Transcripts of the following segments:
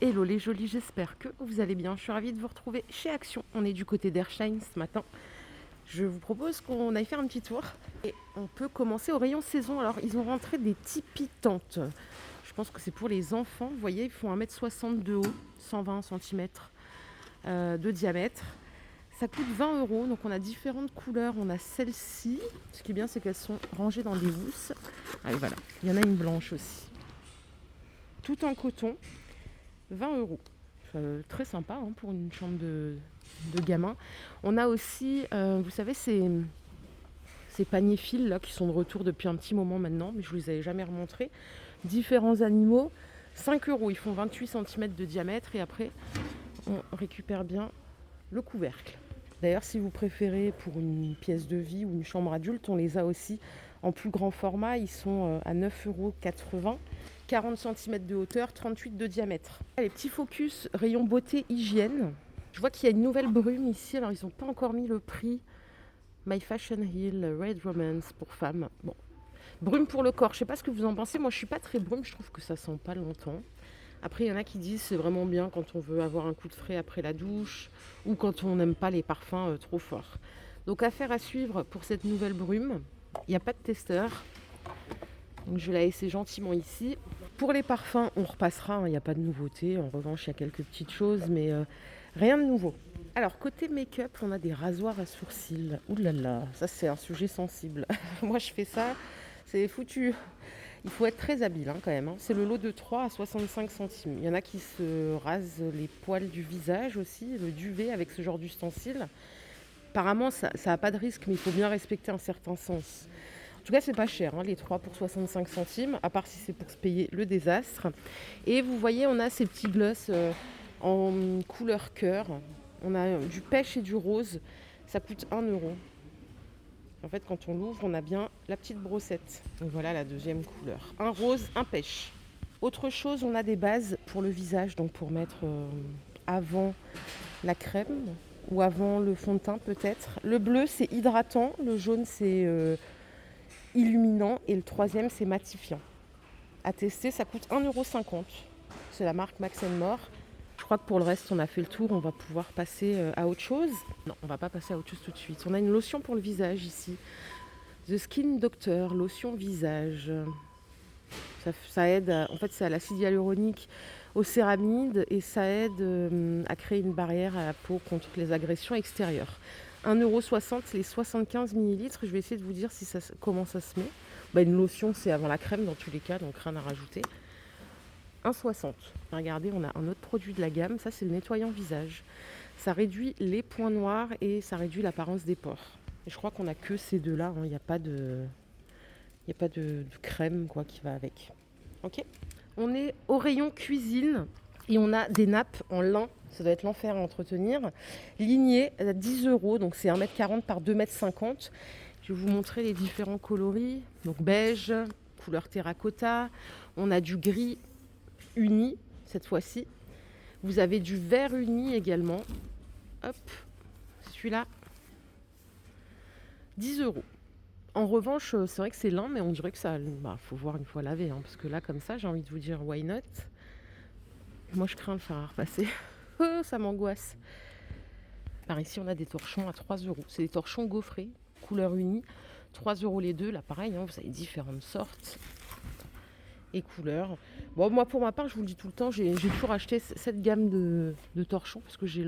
Hello les jolis, j'espère que vous allez bien. Je suis ravie de vous retrouver chez Action. On est du côté d'Ershine ce matin. Je vous propose qu'on aille faire un petit tour. Et on peut commencer au rayon saison. Alors, ils ont rentré des tipis tentes. Je pense que c'est pour les enfants. Vous voyez, ils font 1,60 m de haut, 120 cm de diamètre. Ça coûte 20 €. Donc, on a différentes couleurs. On a celle-ci. Ce qui est bien, c'est qu'elles sont rangées dans des housses. Ah, et voilà. Il y en a une blanche aussi. Tout en coton. 20 €. Très sympa pour une chambre de gamin. On a aussi, vous savez, ces paniers fils là, qui sont de retour depuis un petit moment maintenant, mais je ne vous les avais jamais remontrés. Différents animaux, 5 €. Ils font 28 cm de diamètre et après, on récupère bien le couvercle. D'ailleurs, si vous préférez pour une pièce de vie ou une chambre adulte, on les a aussi en plus grand format. Ils sont à 9,80 €. 40 cm de hauteur, 38 de diamètre. Les petits focus rayon beauté hygiène. Je vois qu'il y a une nouvelle brume ici. Alors, ils n'ont pas encore mis le prix. My Fashion Hill Red Romance pour femmes. Bon, brume pour le corps. Je ne sais pas ce que vous en pensez. Moi, je ne suis pas très brume. Je trouve que ça sent pas longtemps. Après, il y en a qui disent c'est vraiment bien quand on veut avoir un coup de frais après la douche ou quand on n'aime pas les parfums trop forts. Donc, affaire à suivre pour cette nouvelle brume. Il n'y a pas de testeur. Donc, je vais la laisser gentiment ici. Pour les parfums, on repassera, il n'y a pas de nouveauté. En revanche, il y a quelques petites choses, mais rien de nouveau. Alors, côté make-up, on a des rasoirs à sourcils. Ouh là là, ça c'est un sujet sensible. Moi, je fais ça, c'est foutu. Il faut être très habile quand même. C'est le lot de 3 à 65 centimes. Il y en a qui se rasent les poils du visage aussi, le duvet avec ce genre d'ustensile. Apparemment, ça n'a pas de risque, mais il faut bien respecter un certain sens. En tout cas, c'est pas cher, les 3 pour 65 centimes, à part si c'est pour se payer le désastre. Et vous voyez, on a ces petits gloss en couleur cœur. On a du pêche et du rose. Ça coûte 1 €. En fait, quand on l'ouvre, on a bien la petite brossette. Donc voilà la deuxième couleur. Un rose, un pêche. Autre chose, on a des bases pour le visage, donc pour mettre avant la crème ou avant le fond de teint peut-être. Le bleu, c'est hydratant. Le jaune, c'est illuminant et le troisième c'est matifiant. À tester, ça coûte 1,50 €. C'est la marque Max More. Je crois que pour le reste on a fait le tour, on va pouvoir passer à autre chose. Non, on va pas passer à autre chose tout de suite. On a une lotion pour le visage ici. The Skin Doctor, lotion visage. Ça aide, en fait c'est à l'acide hyaluronique, aux céramides et ça aide à créer une barrière à la peau contre les agressions extérieures. 1,60 € les 75 ml. Je vais essayer de vous dire comment ça se met. Une lotion, c'est avant la crème dans tous les cas, donc rien à rajouter. 1,60 €. Regardez, on a un autre produit de la gamme. Ça, c'est le nettoyant visage. Ça réduit les points noirs et ça réduit l'apparence des pores. Et je crois qu'on n'a que ces deux-là. Il n'y a pas de crème qui va avec. Ok. On est au rayon cuisine. Et on a des nappes en lin, ça doit être l'enfer à entretenir. Lignées à 10 €, donc c'est 1,40 m par 2,50 m. Je vais vous montrer les différents coloris. Donc beige, couleur terracotta. On a du gris uni cette fois-ci. Vous avez du vert uni également. Hop, celui-là, 10 €. En revanche, c'est vrai que c'est lin, mais on dirait que ça... faut voir une fois lavé, parce que là, comme ça, j'ai envie de vous dire why not. Moi, je crains de le faire repasser. Ça m'angoisse. Par ici, on a des torchons à 3 €. C'est des torchons gaufrés, couleur unie. 3 € les deux. Là, pareil, vous avez différentes sortes et couleurs. Bon, moi, pour ma part, je vous le dis tout le temps, j'ai toujours acheté cette gamme de torchons parce que j'ai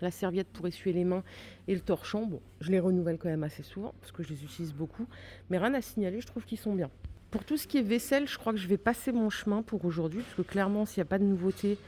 la serviette pour essuyer les mains et le torchon. Bon, je les renouvelle quand même assez souvent parce que je les utilise beaucoup. Mais rien à signaler, je trouve qu'ils sont bien. Pour tout ce qui est vaisselle, je crois que je vais passer mon chemin pour aujourd'hui, parce que clairement, s'il n'y a pas de nouveauté,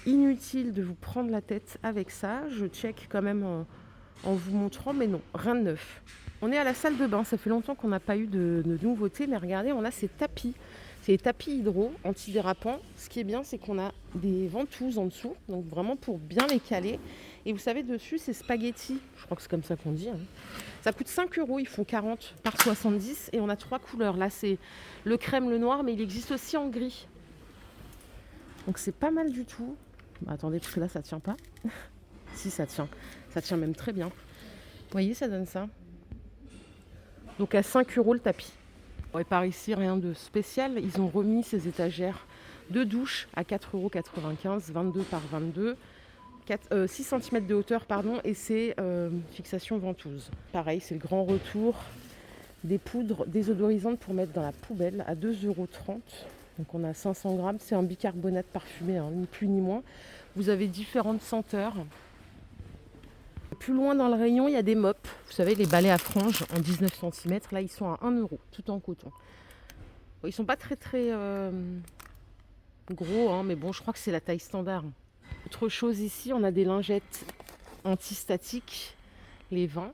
inutile de vous prendre la tête avec ça. Je check quand même en vous montrant, mais non, rien de neuf. On est à la salle de bain, ça fait longtemps qu'on n'a pas eu de nouveauté, mais regardez, on a ces tapis. C'est des tapis hydro antidérapants. Ce qui est bien, c'est qu'on a des ventouses en dessous, donc vraiment pour bien les caler. Et vous savez, dessus, c'est spaghetti. Je crois que c'est comme ça qu'on dit. Ça coûte 5 €, ils font 40 par 70 et on a 3 couleurs. Là, c'est le crème, le noir, mais il existe aussi en gris. Donc c'est pas mal du tout. Attendez, parce que là, ça tient pas. Si, ça tient. Ça tient même très bien. Vous voyez, ça donne ça. Donc à 5 € le tapis. Et par ici, rien de spécial. Ils ont remis ces étagères Deux douches à 4,95 €, 22 par 22, 6 cm de hauteur, pardon, et c'est fixation ventouse. Pareil, c'est le grand retour des poudres désodorisantes pour mettre dans la poubelle à 2,30 €. Donc on a 500 grammes, c'est un bicarbonate parfumé, hein, ni plus ni moins. Vous avez différentes senteurs. Plus loin dans le rayon, il y a des mops. Vous savez, les balais à franges en 19 cm. Là, ils sont à 1 €, tout en coton. Bon, ils sont pas très gros, hein, mais bon, je crois que c'est la taille standard. Autre chose ici, on a des lingettes antistatiques, les 20,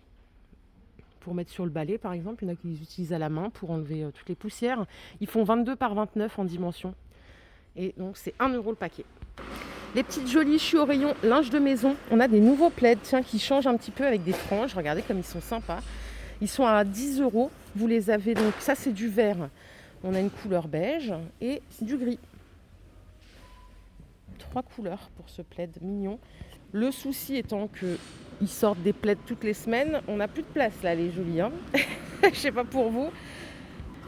pour mettre sur le balai par exemple. Il y en a qui les utilisent à la main pour enlever toutes les poussières. Ils font 22 par 29 en dimension. Et donc c'est 1 € le paquet. Les petites jolies, je suis au rayon linge de maison. On a des nouveaux plaids, tiens, qui changent un petit peu avec des franges. Regardez comme ils sont sympas. Ils sont à 10 €. Vous les avez donc, ça c'est du vert. On a une couleur beige et du gris. 3 couleurs pour ce plaid mignon. Le souci étant qu'ils sortent des plaids toutes les semaines. On n'a plus de place là, les jolis. Hein. Je sais pas pour vous.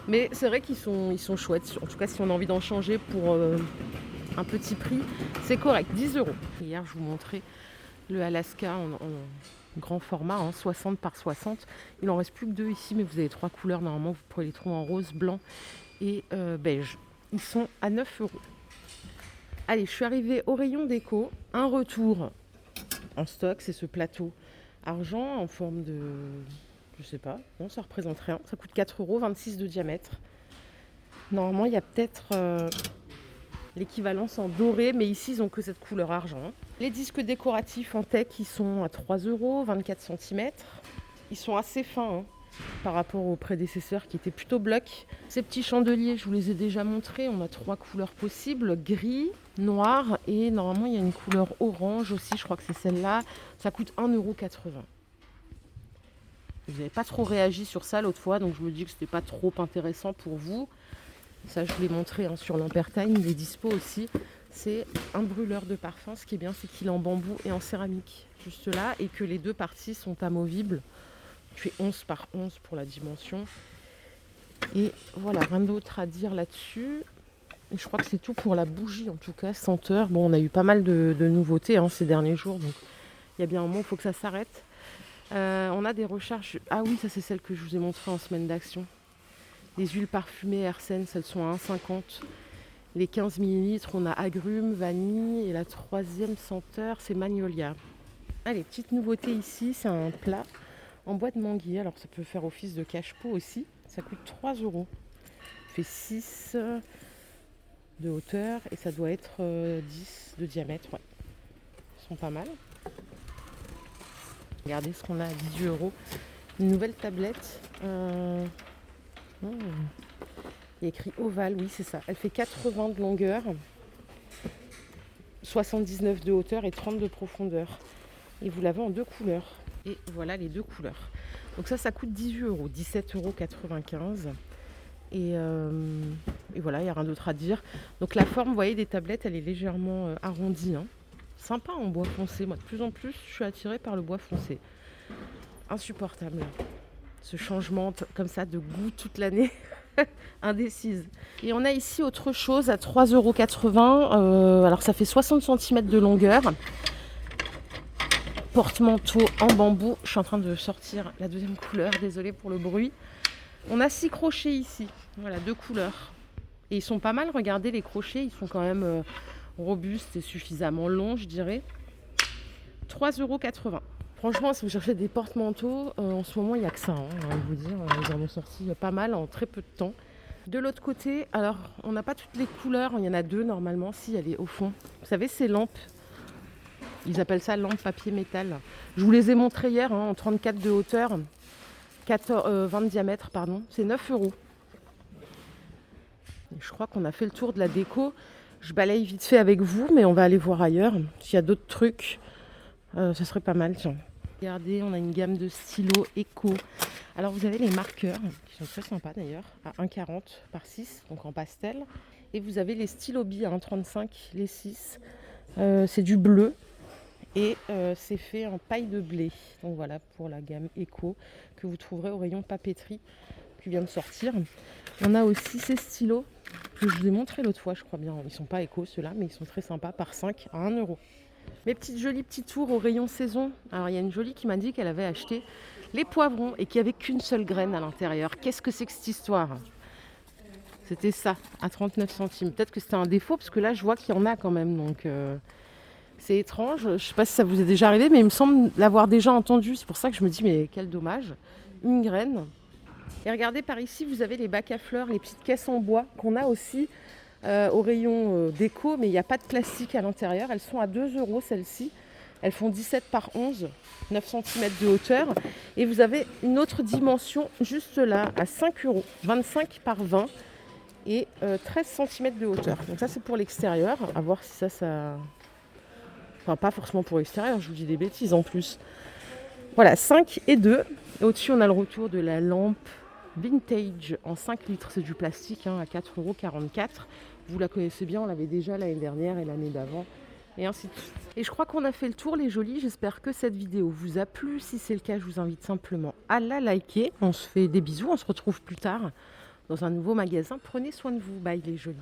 Mais c'est vrai qu'ils sont chouettes. En tout cas, si on a envie d'en changer pour un petit prix, c'est correct. 10 €. Hier, je vous montrais le Alaska en grand format, hein, 60 par 60. Il en reste plus que 2 ici, mais vous avez 3 couleurs. Normalement, vous pourrez les trouver en rose, blanc et beige. Ils sont à 9 €. Allez, je suis arrivée au rayon déco. Un retour en stock, c'est ce plateau argent en forme de... Je sais pas, non, ça représente rien. Ça coûte 4 €, 26 de diamètre. Normalement, il y a peut-être l'équivalence en doré, mais ici, ils n'ont que cette couleur argent. Les disques décoratifs en teck, ils sont à 3 €, 24 cm. Ils sont assez fins, hein, par rapport aux prédécesseurs qui étaient plutôt blocs. Ces petits chandeliers, je vous les ai déjà montrés. On a 3 couleurs possibles, gris, noir et normalement il y a une couleur orange aussi, je crois que c'est celle-là. Ça coûte 1,80 €. Vous n'avez pas trop réagi sur ça l'autre fois, donc je me dis que c'était pas trop intéressant pour vous. Ça, je vous l'ai montré, hein, sur l'Ampertime, il est dispo aussi. C'est un brûleur de parfum. Ce qui est bien, c'est qu'il est en bambou et en céramique, juste là, et que les deux parties sont amovibles. Je fais 11 par 11 pour la dimension. Et voilà, rien d'autre à dire là-dessus. Et je crois que c'est tout pour la bougie, en tout cas, senteur. Bon, on a eu pas mal de nouveautés, hein, ces derniers jours, donc il y a bien un moment où il faut que ça s'arrête. On a des recharges. Ah oui, ça c'est celle que je vous ai montrée en semaine d'action. Les huiles parfumées Hersense, elles sont à 1,50 €. Les 15 ml, on a agrumes, vanille. Et la troisième senteur, c'est magnolia. Allez, petite nouveauté ici, c'est un plat en bois de manguier. Alors ça peut faire office de cache-pot aussi. Ça coûte 3 €. Il fait 6 de hauteur et ça doit être 10 de diamètre. Ouais. Ils sont pas mal. Regardez ce qu'on a à 18 €. Une nouvelle tablette. Il y a écrit ovale, oui c'est ça. Elle fait 80 de longueur, 79 de hauteur et 30 de profondeur. Et vous l'avez en 2 couleurs. Et voilà les 2 couleurs. Donc ça coûte 18 €, 17,95 €. Et voilà, il n'y a rien d'autre à dire. Donc la forme, vous voyez, des tablettes, elle est légèrement arrondie. Hein. Sympa en bois foncé. Moi, de plus en plus, je suis attirée par le bois foncé. Insupportable. Ce changement comme ça de goût toute l'année. Indécise. Et on a ici autre chose à 3,80 €. Alors ça fait 60 cm de longueur. Porte-manteau en bambou. Je suis en train de sortir la deuxième couleur. Désolée pour le bruit. On a 6 crochets ici. Voilà, 2 couleurs. Et ils sont pas mal. Regardez les crochets. Ils sont quand même robustes et suffisamment longs, je dirais. 3,80 €. Franchement, si vous cherchez des porte-manteaux, en ce moment, il n'y a que ça. Hein, on va vous dire, ils en ont sorti pas mal en très peu de temps. De l'autre côté, alors, on n'a pas toutes les couleurs. Il y en a 2 normalement. Si, elle est au fond. Vous savez, ces lampes, ils appellent ça lampe papier métal. Je vous les ai montrées hier, hein, en 34 de hauteur, 20 de diamètre, pardon. C'est 9 €. Et je crois qu'on a fait le tour de la déco. Je balaye vite fait avec vous, mais on va aller voir ailleurs. S'il y a d'autres trucs, ça serait pas mal, tiens. Regardez, on a une gamme de stylos éco. Alors vous avez les marqueurs, qui sont très sympas d'ailleurs, à 1,40 par 6, donc en pastel. Et vous avez les stylos billes à 1,35, les 6. C'est du bleu et c'est fait en paille de blé. Donc voilà pour la gamme éco que vous trouverez au rayon papeterie qui vient de sortir. On a aussi ces stylos Que je vous ai montré l'autre fois, je crois bien. Ils sont pas éco ceux-là, mais ils sont très sympas, par 5 à 1 €. Mes petites jolies petits tours au rayon saison. Alors il y a une jolie qui m'a dit qu'elle avait acheté les poivrons et qu'il n'y avait qu'une seule graine à l'intérieur. Qu'est-ce que c'est que cette histoire? C'était ça, à 39 centimes. Peut-être que c'était un défaut, parce que là je vois qu'il y en a quand même. Donc c'est étrange. Je ne sais pas si ça vous est déjà arrivé, mais il me semble l'avoir déjà entendu. C'est pour ça que je me dis, mais quel dommage. Une graine. Et regardez par ici, vous avez les bacs à fleurs, les petites caisses en bois qu'on a aussi au rayon déco, mais il n'y a pas de plastique à l'intérieur. Elles sont à 2 € celles-ci. Elles font 17 par 11, 9 cm de hauteur. Et vous avez une autre dimension juste là, à 5 €, 25 par 20 et 13 cm de hauteur. Donc ça c'est pour l'extérieur, à voir si ça... Enfin pas forcément pour l'extérieur, je vous dis des bêtises en plus. Voilà, 5 et 2. Et au-dessus on a le retour de la lampe vintage en 5 litres, c'est du plastique à 4,44 €. Vous la connaissez bien, on l'avait déjà l'année dernière et l'année d'avant, et ainsi de suite. Et je crois qu'on a fait le tour les jolis, j'espère que cette vidéo vous a plu. Si c'est le cas, je vous invite simplement à la liker. On se fait des bisous, on se retrouve plus tard dans un nouveau magasin. Prenez soin de vous, bye les jolis.